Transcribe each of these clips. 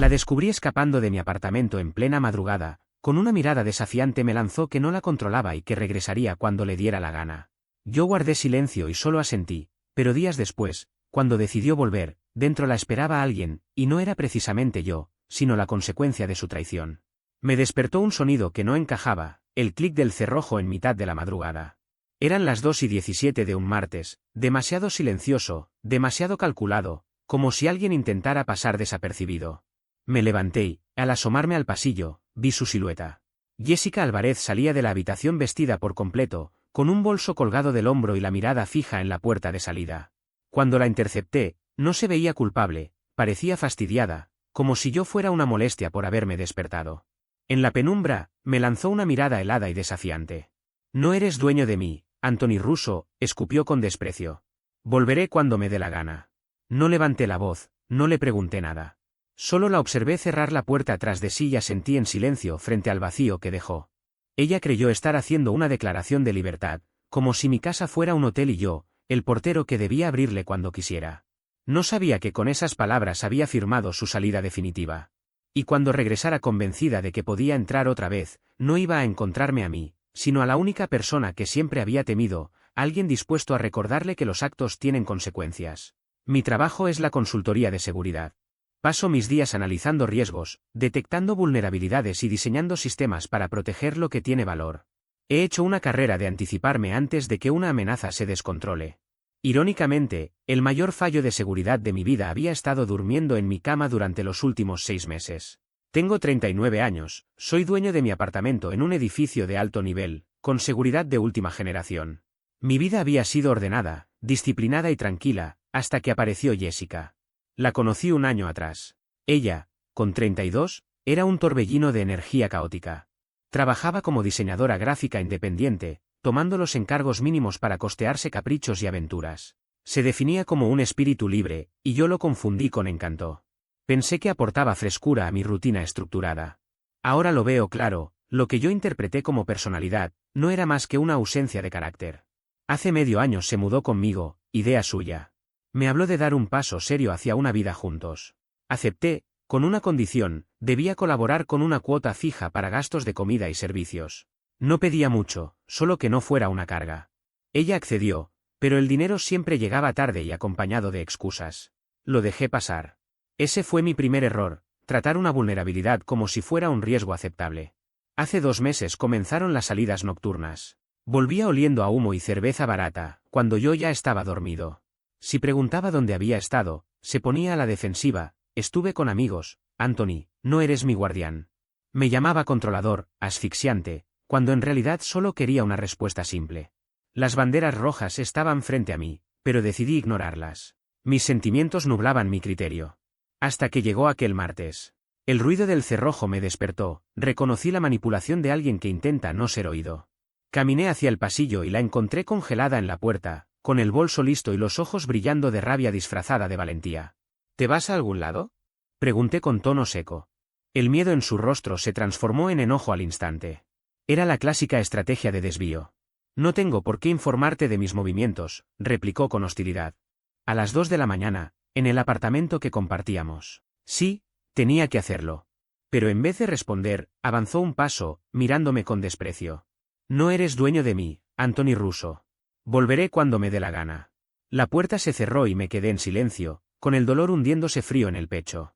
La descubrí escapando de mi apartamento en plena madrugada, con una mirada desafiante me lanzó que no la controlaba y que regresaría cuando le diera la gana. Yo guardé silencio y solo asentí, pero días después, cuando decidió volver, dentro la esperaba alguien, y no era precisamente yo, sino la consecuencia de su traición. Me despertó un sonido que no encajaba, el clic del cerrojo en mitad de la madrugada. Eran las 2:17 de un martes, demasiado silencioso, demasiado calculado, como si alguien intentara pasar desapercibido. Me levanté y, al asomarme al pasillo, vi su silueta. Jessica Álvarez salía de la habitación vestida por completo, con un bolso colgado del hombro y la mirada fija en la puerta de salida. Cuando la intercepté, no se veía culpable, parecía fastidiada, como si yo fuera una molestia por haberme despertado. En la penumbra, me lanzó una mirada helada y desafiante. «No eres dueño de mí, Anthony Russo», escupió con desprecio. «Volveré cuando me dé la gana». No levanté la voz, no le pregunté nada. Solo la observé cerrar la puerta tras de sí y asentí en silencio frente al vacío que dejó. Ella creyó estar haciendo una declaración de libertad, como si mi casa fuera un hotel y yo, el portero que debía abrirle cuando quisiera. No sabía que con esas palabras había firmado su salida definitiva. Y cuando regresara convencida de que podía entrar otra vez, no iba a encontrarme a mí, sino a la única persona que siempre había temido, alguien dispuesto a recordarle que los actos tienen consecuencias. Mi trabajo es la consultoría de seguridad. Paso mis días analizando riesgos, detectando vulnerabilidades y diseñando sistemas para proteger lo que tiene valor. He hecho una carrera de anticiparme antes de que una amenaza se descontrole. Irónicamente, el mayor fallo de seguridad de mi vida había estado durmiendo en mi cama durante los últimos 6 meses. Tengo 39 años, soy dueño de mi apartamento en un edificio de alto nivel, con seguridad de última generación. Mi vida había sido ordenada, disciplinada y tranquila, hasta que apareció Jessica. La conocí un año atrás. Ella, con 32, era un torbellino de energía caótica. Trabajaba como diseñadora gráfica independiente, tomando los encargos mínimos para costearse caprichos y aventuras. Se definía como un espíritu libre, y yo lo confundí con encanto. Pensé que aportaba frescura a mi rutina estructurada. Ahora lo veo claro, lo que yo interpreté como personalidad, no era más que una ausencia de carácter. Hace medio año se mudó conmigo, idea suya. Me habló de dar un paso serio hacia una vida juntos. Acepté, con una condición: debía colaborar con una cuota fija para gastos de comida y servicios. No pedía mucho, solo que no fuera una carga. Ella accedió, pero el dinero siempre llegaba tarde y acompañado de excusas. Lo dejé pasar. Ese fue mi primer error, tratar una vulnerabilidad como si fuera un riesgo aceptable. Hace 2 meses comenzaron las salidas nocturnas. Volvía oliendo a humo y cerveza barata, cuando yo ya estaba dormido. Si preguntaba dónde había estado, se ponía a la defensiva: estuve con amigos, Anthony, no eres mi guardián. Me llamaba controlador, asfixiante, cuando en realidad solo quería una respuesta simple. Las banderas rojas estaban frente a mí, pero decidí ignorarlas. Mis sentimientos nublaban mi criterio. Hasta que llegó aquel martes. El ruido del cerrojo me despertó, reconocí la manipulación de alguien que intenta no ser oído. Caminé hacia el pasillo y la encontré congelada en la puerta, con el bolso listo y los ojos brillando de rabia disfrazada de valentía. ¿Te vas a algún lado?, pregunté con tono seco. El miedo en su rostro se transformó en enojo al instante. Era la clásica estrategia de desvío. No tengo por qué informarte de mis movimientos, replicó con hostilidad. A las 2 de la mañana, en el apartamento que compartíamos. Sí, tenía que hacerlo. Pero en vez de responder, avanzó un paso, mirándome con desprecio. No eres dueño de mí, Anthony Russo. Volveré cuando me dé la gana. La puerta se cerró y me quedé en silencio, con el dolor hundiéndose frío en el pecho.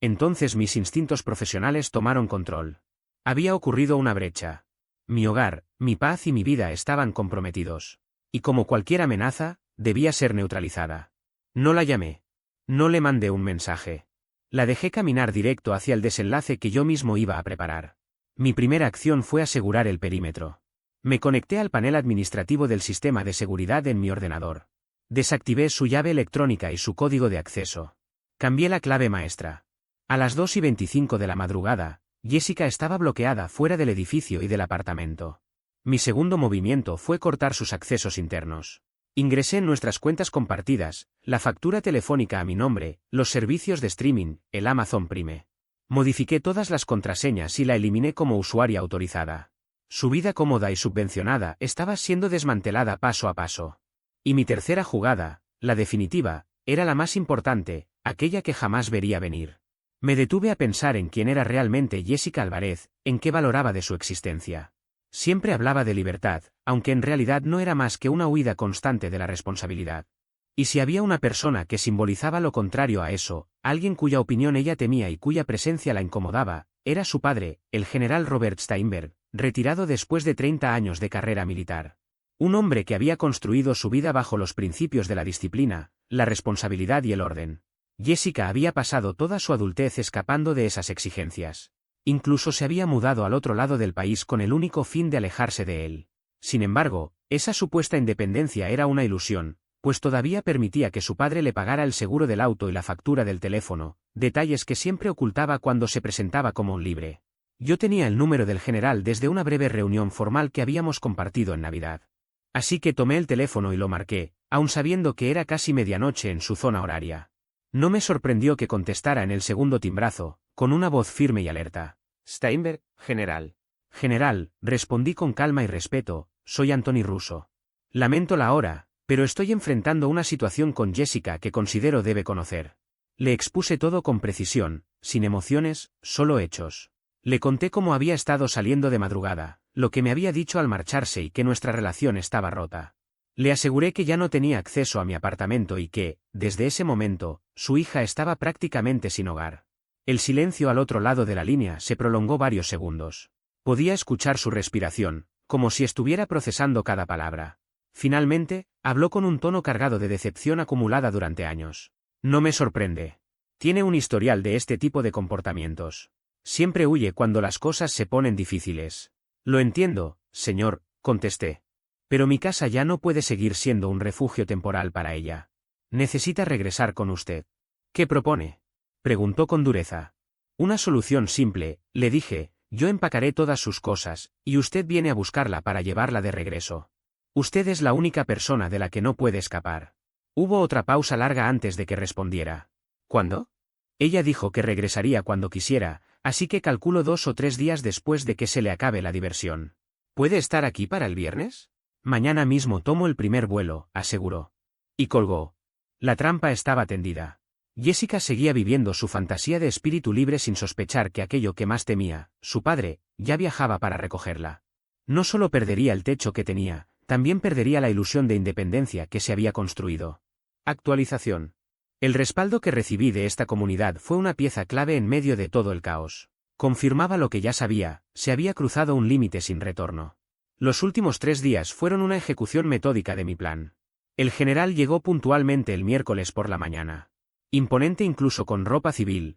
Entonces mis instintos profesionales tomaron control. Había ocurrido una brecha. Mi hogar, mi paz y mi vida estaban comprometidos. Y como cualquier amenaza, debía ser neutralizada. No la llamé. No le mandé un mensaje. La dejé caminar directo hacia el desenlace que yo mismo iba a preparar. Mi primera acción fue asegurar el perímetro. Me conecté al panel administrativo del sistema de seguridad en mi ordenador. Desactivé su llave electrónica y su código de acceso. Cambié la clave maestra. A las 2:25 de la madrugada, Jessica estaba bloqueada fuera del edificio y del apartamento. Mi segundo movimiento fue cortar sus accesos internos. Ingresé en nuestras cuentas compartidas, la factura telefónica a mi nombre, los servicios de streaming, el Amazon Prime. Modifiqué todas las contraseñas y la eliminé como usuaria autorizada. Su vida cómoda y subvencionada estaba siendo desmantelada paso a paso. Y mi tercera jugada, la definitiva, era la más importante, aquella que jamás vería venir. Me detuve a pensar en quién era realmente Jessica Álvarez, en qué valoraba de su existencia. Siempre hablaba de libertad, aunque en realidad no era más que una huida constante de la responsabilidad. Y si había una persona que simbolizaba lo contrario a eso, alguien cuya opinión ella temía y cuya presencia la incomodaba, era su padre, el general Robert Steinberg, retirado después de 30 años de carrera militar. Un hombre que había construido su vida bajo los principios de la disciplina, la responsabilidad y el orden. Jessica había pasado toda su adultez escapando de esas exigencias. Incluso se había mudado al otro lado del país con el único fin de alejarse de él. Sin embargo, esa supuesta independencia era una ilusión, pues todavía permitía que su padre le pagara el seguro del auto y la factura del teléfono, detalles que siempre ocultaba cuando se presentaba como un libre. Yo tenía el número del general desde una breve reunión formal que habíamos compartido en Navidad. Así que tomé el teléfono y lo marqué, aun sabiendo que era casi medianoche en su zona horaria. No me sorprendió que contestara en el segundo timbrazo, con una voz firme y alerta. Steinberg, general. General, respondí con calma y respeto, soy Anthony Russo. Lamento la hora, pero estoy enfrentando una situación con Jessica que considero debe conocer. Le expuse todo con precisión, sin emociones, solo hechos. Le conté cómo había estado saliendo de madrugada, lo que me había dicho al marcharse y que nuestra relación estaba rota. Le aseguré que ya no tenía acceso a mi apartamento y que, desde ese momento, su hija estaba prácticamente sin hogar. El silencio al otro lado de la línea se prolongó varios segundos. Podía escuchar su respiración, como si estuviera procesando cada palabra. Finalmente, habló con un tono cargado de decepción acumulada durante años. No me sorprende. Tiene un historial de este tipo de comportamientos. Siempre huye cuando las cosas se ponen difíciles. Lo entiendo, señor, contesté. Pero mi casa ya no puede seguir siendo un refugio temporal para ella. Necesita regresar con usted. ¿Qué propone? Preguntó con dureza. Una solución simple, le dije, yo empacaré todas sus cosas, y usted viene a buscarla para llevarla de regreso. Usted es la única persona de la que no puede escapar. Hubo otra pausa larga antes de que respondiera. ¿Cuándo? Ella dijo que regresaría cuando quisiera, así que calculo 2 o 3 días después de que se le acabe la diversión. ¿Puede estar aquí para el viernes? Mañana mismo tomo el primer vuelo, aseguró. Y colgó. La trampa estaba tendida. Jessica seguía viviendo su fantasía de espíritu libre sin sospechar que aquello que más temía, su padre, ya viajaba para recogerla. No solo perdería el techo que tenía, también perdería la ilusión de independencia que se había construido. Actualización. El respaldo que recibí de esta comunidad fue una pieza clave en medio de todo el caos. Confirmaba lo que ya sabía, se había cruzado un límite sin retorno. Los últimos 3 días fueron una ejecución metódica de mi plan. El general llegó puntualmente el miércoles por la mañana. Imponente incluso con ropa civil.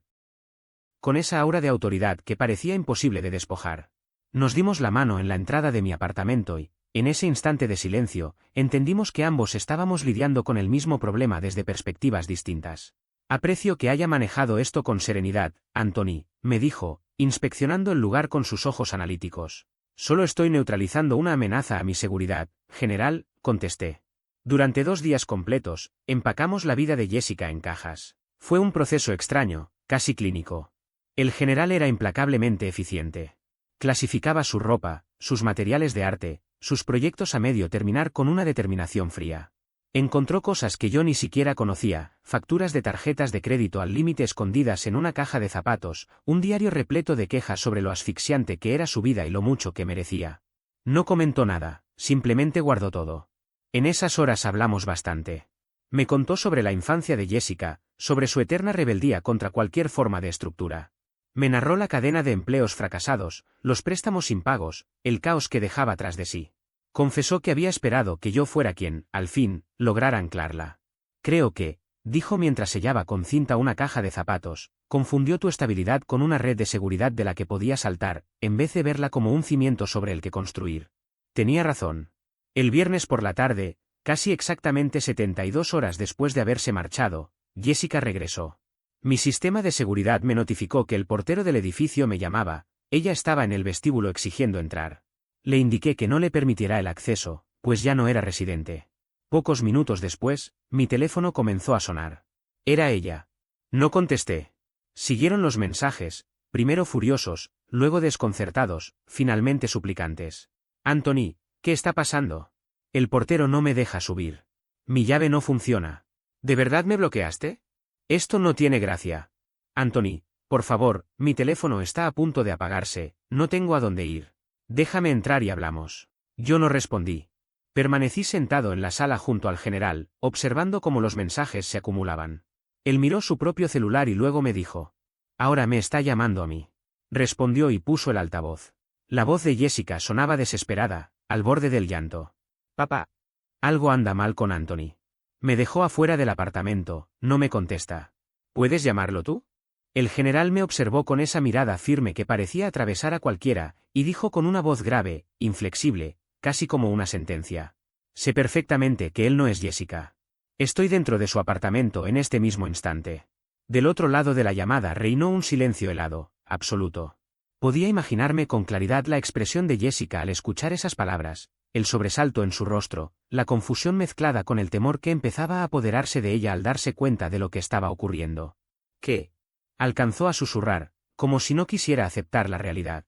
Con esa aura de autoridad que parecía imposible de despojar. Nos dimos la mano en la entrada de mi apartamento y, en ese instante de silencio, entendimos que ambos estábamos lidiando con el mismo problema desde perspectivas distintas. Aprecio que haya manejado esto con serenidad, Anthony, me dijo, inspeccionando el lugar con sus ojos analíticos. Solo estoy neutralizando una amenaza a mi seguridad, general, contesté. Durante 2 días completos, empacamos la vida de Jessica en cajas. Fue un proceso extraño, casi clínico. El general era implacablemente eficiente. Clasificaba su ropa, sus materiales de arte, sus proyectos a medio terminar con una determinación fría. Encontró cosas que yo ni siquiera conocía, facturas de tarjetas de crédito al límite escondidas en una caja de zapatos, un diario repleto de quejas sobre lo asfixiante que era su vida y lo mucho que merecía. No comentó nada, simplemente guardó todo. En esas horas hablamos bastante. Me contó sobre la infancia de Jessica, sobre su eterna rebeldía contra cualquier forma de estructura. Me narró la cadena de empleos fracasados, los préstamos impagos, el caos que dejaba tras de sí. Confesó que había esperado que yo fuera quien, al fin, lograra anclarla. Creo que, dijo mientras sellaba con cinta una caja de zapatos, confundió tu estabilidad con una red de seguridad de la que podía saltar, en vez de verla como un cimiento sobre el que construir. Tenía razón. El viernes por la tarde, casi exactamente 72 horas después de haberse marchado, Jessica regresó. Mi sistema de seguridad me notificó que el portero del edificio me llamaba, ella estaba en el vestíbulo exigiendo entrar. Le indiqué que no le permitiera el acceso, pues ya no era residente. Pocos minutos después, mi teléfono comenzó a sonar. Era ella. No contesté. Siguieron los mensajes, primero furiosos, luego desconcertados, finalmente suplicantes. Anthony, ¿qué está pasando? El portero no me deja subir. Mi llave no funciona. ¿De verdad me bloqueaste? Esto no tiene gracia. Anthony, Por favor, mi teléfono está a punto de apagarse, no tengo a dónde ir. Déjame entrar y hablamos. Yo no respondí. Permanecí sentado en la sala junto al general, observando cómo los mensajes se acumulaban. Él miró su propio celular y luego me dijo: «Ahora me está llamando a mí». Respondió y puso el altavoz. La voz de Jessica sonaba desesperada, al borde del llanto. Papá. Algo anda mal con Anthony. Me dejó afuera del apartamento, no me contesta. ¿Puedes llamarlo tú? El general me observó con esa mirada firme que parecía atravesar a cualquiera, y dijo con una voz grave, inflexible, casi como una sentencia: «Sé perfectamente que él no es Jessica. Estoy dentro de su apartamento en este mismo instante». Del otro lado de la llamada reinó un silencio helado, absoluto. Podía imaginarme con claridad la expresión de Jessica al escuchar esas palabras, el sobresalto en su rostro, la confusión mezclada con el temor que empezaba a apoderarse de ella al darse cuenta de lo que estaba ocurriendo. «¿Qué?», alcanzó a susurrar, como si no quisiera aceptar la realidad.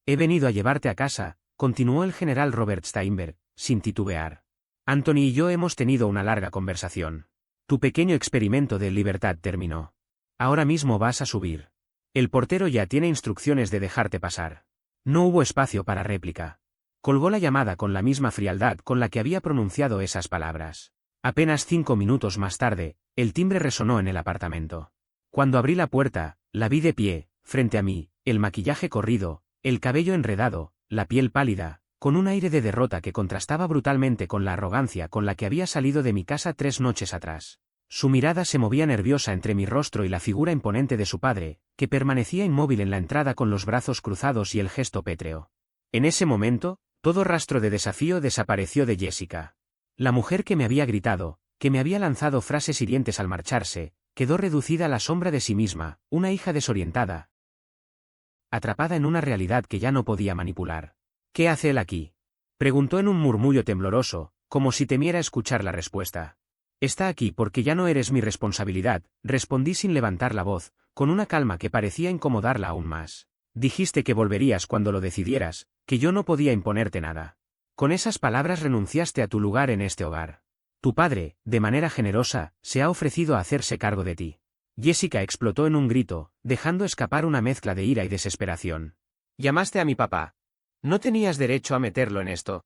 «He venido a llevarte a casa», continuó el general Robert Steinberg, sin titubear. «Anthony y yo hemos tenido una larga conversación. Tu pequeño experimento de libertad terminó. Ahora mismo vas a subir. El portero ya tiene instrucciones de dejarte pasar». No hubo espacio para réplica. Colgó la llamada con la misma frialdad con la que había pronunciado esas palabras. Apenas 5 minutos más tarde, el timbre resonó en el apartamento. Cuando abrí la puerta, la vi de pie, frente a mí, el maquillaje corrido, el cabello enredado, la piel pálida, con un aire de derrota que contrastaba brutalmente con la arrogancia con la que había salido de mi casa 3 noches atrás. Su mirada se movía nerviosa entre mi rostro y la figura imponente de su padre, que permanecía inmóvil en la entrada con los brazos cruzados y el gesto pétreo. En ese momento, todo rastro de desafío desapareció de Jessica. La mujer que me había gritado, que me había lanzado frases hirientes al marcharse, quedó reducida a la sombra de sí misma, una hija desorientada, atrapada en una realidad que ya no podía manipular. «¿Qué hace él aquí?», preguntó en un murmullo tembloroso, como si temiera escuchar la respuesta. «Está aquí porque ya no eres mi responsabilidad», respondí sin levantar la voz, con una calma que parecía incomodarla aún más. «Dijiste que volverías cuando lo decidieras, que yo no podía imponerte nada. Con esas palabras renunciaste a tu lugar en este hogar. Tu padre, de manera generosa, se ha ofrecido a hacerse cargo de ti». Jessica explotó en un grito, dejando escapar una mezcla de ira y desesperación. Llamaste a mi papá. No tenías derecho a meterlo en esto.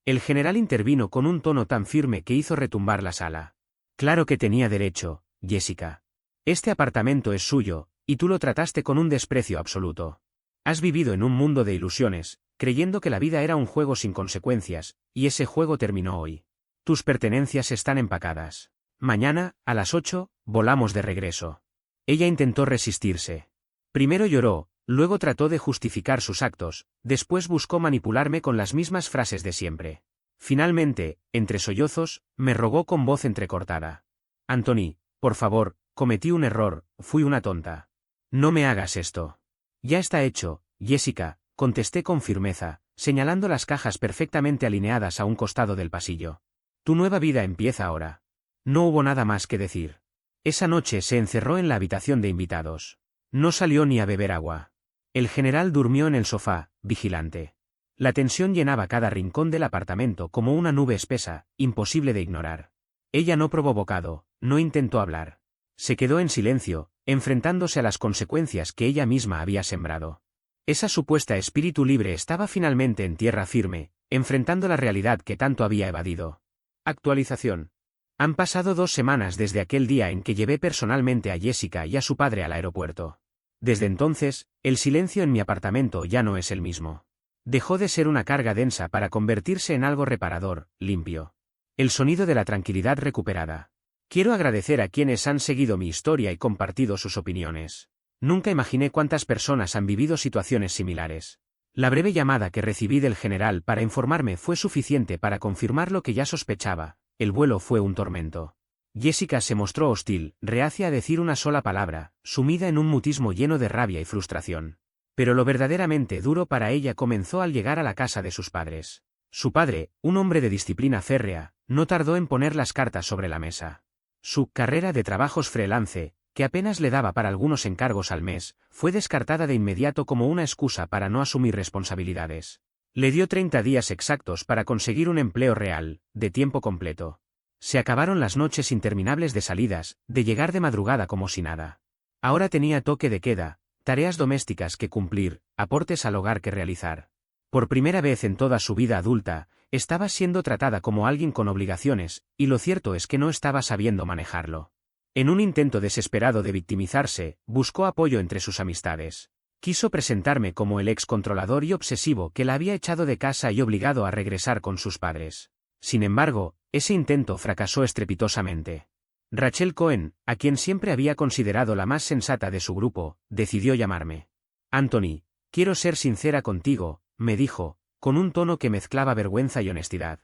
El general intervino con un tono tan firme que hizo retumbar la sala. «Claro que tenía derecho, Jessica. Este apartamento es suyo, y tú lo trataste con un desprecio absoluto. Has vivido en un mundo de ilusiones, creyendo que la vida era un juego sin consecuencias, y ese juego terminó hoy. Tus pertenencias están empacadas. Mañana, a las 8, volamos de regreso». Ella intentó resistirse. Primero lloró, luego trató de justificar sus actos, después buscó manipularme con las mismas frases de siempre. Finalmente, entre sollozos, me rogó con voz entrecortada: «Anthony, por favor, cometí un error, fui una tonta. No me hagas esto». «Ya está hecho, Jessica», contesté con firmeza, señalando las cajas perfectamente alineadas a un costado del pasillo. «Tu nueva vida empieza ahora». No hubo nada más que decir. Esa noche se encerró en la habitación de invitados. No salió ni a beber agua. El general durmió en el sofá, vigilante. La tensión llenaba cada rincón del apartamento como una nube espesa, imposible de ignorar. Ella no probó bocado, no intentó hablar. Se quedó en silencio, enfrentándose a las consecuencias que ella misma había sembrado. Esa supuesta espíritu libre estaba finalmente en tierra firme, enfrentando la realidad que tanto había evadido. Actualización. Han pasado 2 semanas desde aquel día en que llevé personalmente a Jessica y a su padre al aeropuerto. Desde entonces, el silencio en mi apartamento ya no es el mismo. Dejó de ser una carga densa para convertirse en algo reparador, limpio. El sonido de la tranquilidad recuperada. Quiero agradecer a quienes han seguido mi historia y compartido sus opiniones. Nunca imaginé cuántas personas han vivido situaciones similares. La breve llamada que recibí del general para informarme fue suficiente para confirmar lo que ya sospechaba: el vuelo fue un tormento. Jessica se mostró hostil, reacia a decir una sola palabra, sumida en un mutismo lleno de rabia y frustración. Pero lo verdaderamente duro para ella comenzó al llegar a la casa de sus padres. Su padre, un hombre de disciplina férrea, no tardó en poner las cartas sobre la mesa. Su carrera de trabajos freelance, que apenas le daba para algunos encargos al mes, fue descartada de inmediato como una excusa para no asumir responsabilidades. Le dio 30 días exactos para conseguir un empleo real, de tiempo completo. Se acabaron las noches interminables de salidas, de llegar de madrugada como si nada. Ahora tenía toque de queda, tareas domésticas que cumplir, aportes al hogar que realizar. Por primera vez en toda su vida adulta, estaba siendo tratada como alguien con obligaciones, y lo cierto es que no estaba sabiendo manejarlo. En un intento desesperado de victimizarse, buscó apoyo entre sus amistades. Quiso presentarme como el ex controlador y obsesivo que la había echado de casa y obligado a regresar con sus padres. Sin embargo, ese intento fracasó estrepitosamente. Rachel Cohen, a quien siempre había considerado la más sensata de su grupo, decidió llamarme. Anthony, quiero ser sincera contigo, me dijo, con un tono que mezclaba vergüenza y honestidad.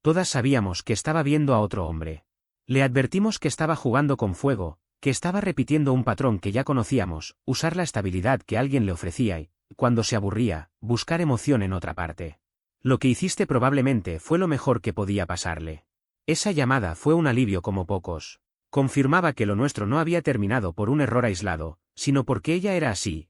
Todas sabíamos que estaba viendo a otro hombre. Le advertimos que estaba jugando con fuego, que estaba repitiendo un patrón que ya conocíamos, usar la estabilidad que alguien le ofrecía y, cuando se aburría, buscar emoción en otra parte. Lo que hiciste probablemente fue lo mejor que podía pasarle. Esa llamada fue un alivio como pocos. Confirmaba que lo nuestro no había terminado por un error aislado, sino porque ella era así.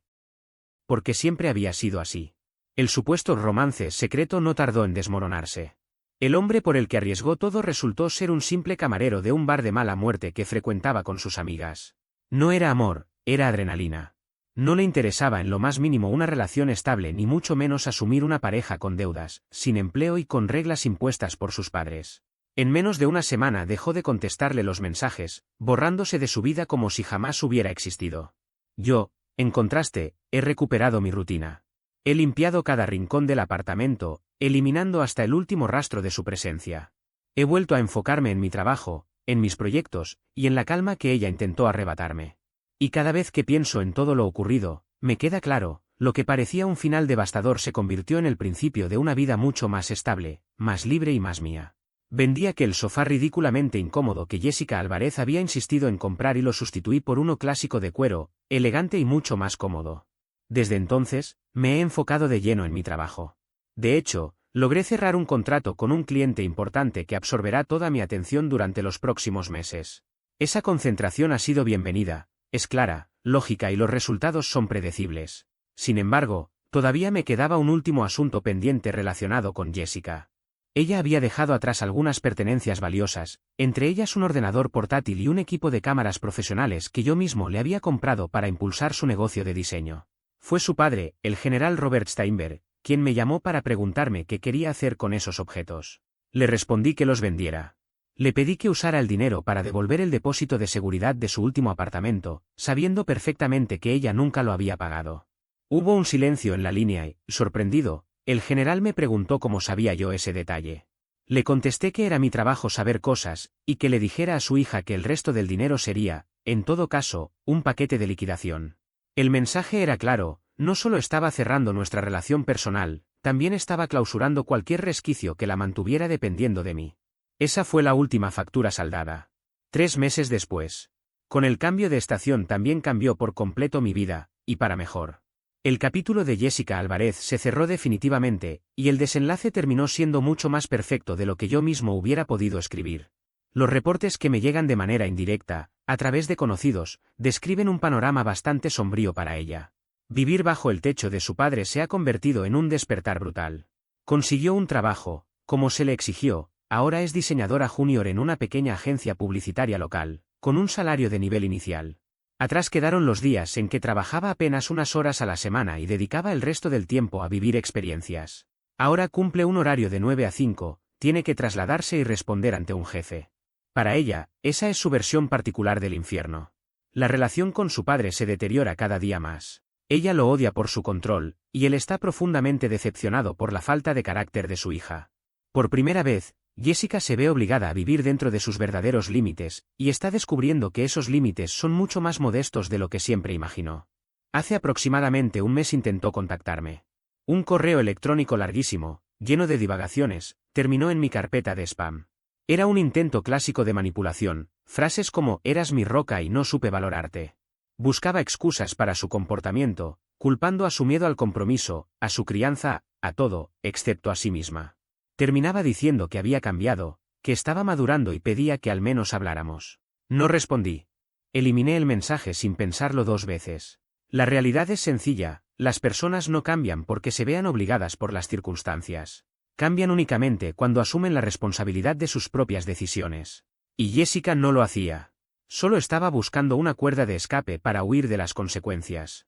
Porque siempre había sido así. El supuesto romance secreto no tardó en desmoronarse. El hombre por el que arriesgó todo resultó ser un simple camarero de un bar de mala muerte que frecuentaba con sus amigas. No era amor, era adrenalina. No le interesaba en lo más mínimo una relación estable ni mucho menos asumir una pareja con deudas, sin empleo y con reglas impuestas por sus padres. En menos de una semana dejó de contestarle los mensajes, borrándose de su vida como si jamás hubiera existido. Yo, en contraste, he recuperado mi rutina. He limpiado cada rincón del apartamento, eliminando hasta el último rastro de su presencia. He vuelto a enfocarme en mi trabajo, en mis proyectos, y en la calma que ella intentó arrebatarme. Y cada vez que pienso en todo lo ocurrido, me queda claro, lo que parecía un final devastador se convirtió en el principio de una vida mucho más estable, más libre y más mía. Vendí aquel sofá ridículamente incómodo que Jessica Álvarez había insistido en comprar y lo sustituí por uno clásico de cuero, elegante y mucho más cómodo. Desde entonces, me he enfocado de lleno en mi trabajo. De hecho, logré cerrar un contrato con un cliente importante que absorberá toda mi atención durante los próximos meses. Esa concentración ha sido bienvenida, es clara, lógica y los resultados son predecibles. Sin embargo, todavía me quedaba un último asunto pendiente relacionado con Jessica. Ella había dejado atrás algunas pertenencias valiosas, entre ellas un ordenador portátil y un equipo de cámaras profesionales que yo mismo le había comprado para impulsar su negocio de diseño. Fue su padre, el general Robert Steinberg, quien me llamó para preguntarme qué quería hacer con esos objetos. Le respondí que los vendiera. Le pedí que usara el dinero para devolver el depósito de seguridad de su último apartamento, sabiendo perfectamente que ella nunca lo había pagado. Hubo un silencio en la línea y, sorprendido, el general me preguntó cómo sabía yo ese detalle. Le contesté que era mi trabajo saber cosas, y que le dijera a su hija que el resto del dinero sería, en todo caso, un paquete de liquidación. El mensaje era claro, no solo estaba cerrando nuestra relación personal, también estaba clausurando cualquier resquicio que la mantuviera dependiendo de mí. Esa fue la última factura saldada. 3 meses después. Con el cambio de estación también cambió por completo mi vida, y para mejor. El capítulo de Jessica Álvarez se cerró definitivamente, y el desenlace terminó siendo mucho más perfecto de lo que yo mismo hubiera podido escribir. Los reportes que me llegan de manera indirecta, a través de conocidos, describen un panorama bastante sombrío para ella. Vivir bajo el techo de su padre se ha convertido en un despertar brutal. Consiguió un trabajo, como se le exigió, ahora es diseñadora junior en una pequeña agencia publicitaria local, con un salario de nivel inicial. Atrás quedaron los días en que trabajaba apenas unas horas a la semana y dedicaba el resto del tiempo a vivir experiencias. Ahora cumple un horario de 9 a 5, tiene que trasladarse y responder ante un jefe. Para ella, esa es su versión particular del infierno. La relación con su padre se deteriora cada día más. Ella lo odia por su control, y él está profundamente decepcionado por la falta de carácter de su hija. Por primera vez, Jessica se ve obligada a vivir dentro de sus verdaderos límites, y está descubriendo que esos límites son mucho más modestos de lo que siempre imaginó. Hace aproximadamente un mes intentó contactarme. Un correo electrónico larguísimo, lleno de divagaciones, terminó en mi carpeta de spam. Era un intento clásico de manipulación, frases como «eras mi roca y no supe valorarte». Buscaba excusas para su comportamiento, culpando a su miedo al compromiso, a su crianza, a todo, excepto a sí misma. Terminaba diciendo que había cambiado, que estaba madurando y pedía que al menos habláramos. No respondí. Eliminé el mensaje sin pensarlo 2 veces. La realidad es sencilla, las personas no cambian porque se vean obligadas por las circunstancias. Cambian únicamente cuando asumen la responsabilidad de sus propias decisiones. Y Jessica no lo hacía. Solo estaba buscando una cuerda de escape para huir de las consecuencias.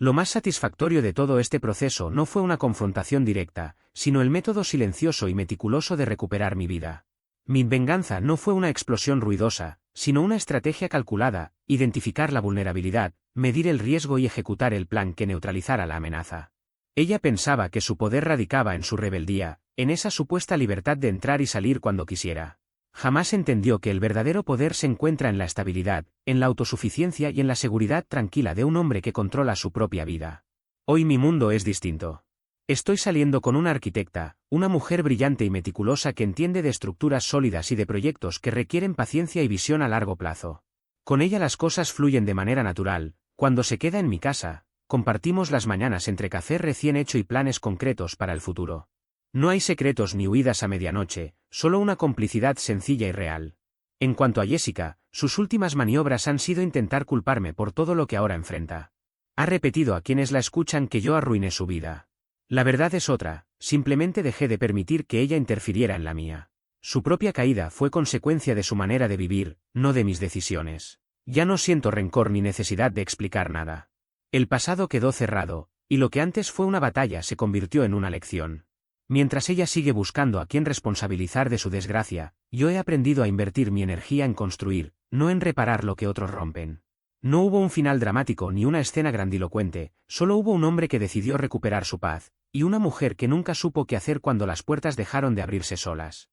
Lo más satisfactorio de todo este proceso no fue una confrontación directa, sino el método silencioso y meticuloso de recuperar mi vida. Mi venganza no fue una explosión ruidosa, sino una estrategia calculada: identificar la vulnerabilidad, medir el riesgo y ejecutar el plan que neutralizara la amenaza. Ella pensaba que su poder radicaba en su rebeldía, en esa supuesta libertad de entrar y salir cuando quisiera. Jamás entendió que el verdadero poder se encuentra en la estabilidad, en la autosuficiencia y en la seguridad tranquila de un hombre que controla su propia vida. Hoy mi mundo es distinto. Estoy saliendo con una arquitecta, una mujer brillante y meticulosa que entiende de estructuras sólidas y de proyectos que requieren paciencia y visión a largo plazo. Con ella las cosas fluyen de manera natural. Cuando se queda en mi casa, compartimos las mañanas entre café recién hecho y planes concretos para el futuro. No hay secretos ni huidas a medianoche, solo una complicidad sencilla y real. En cuanto a Jessica, sus últimas maniobras han sido intentar culparme por todo lo que ahora enfrenta. Ha repetido a quienes la escuchan que yo arruiné su vida. La verdad es otra: simplemente dejé de permitir que ella interfiriera en la mía. Su propia caída fue consecuencia de su manera de vivir, no de mis decisiones. Ya no siento rencor ni necesidad de explicar nada. El pasado quedó cerrado, y lo que antes fue una batalla se convirtió en una lección. Mientras ella sigue buscando a quien responsabilizar de su desgracia, yo he aprendido a invertir mi energía en construir, no en reparar lo que otros rompen. No hubo un final dramático ni una escena grandilocuente, solo hubo un hombre que decidió recuperar su paz, y una mujer que nunca supo qué hacer cuando las puertas dejaron de abrirse solas.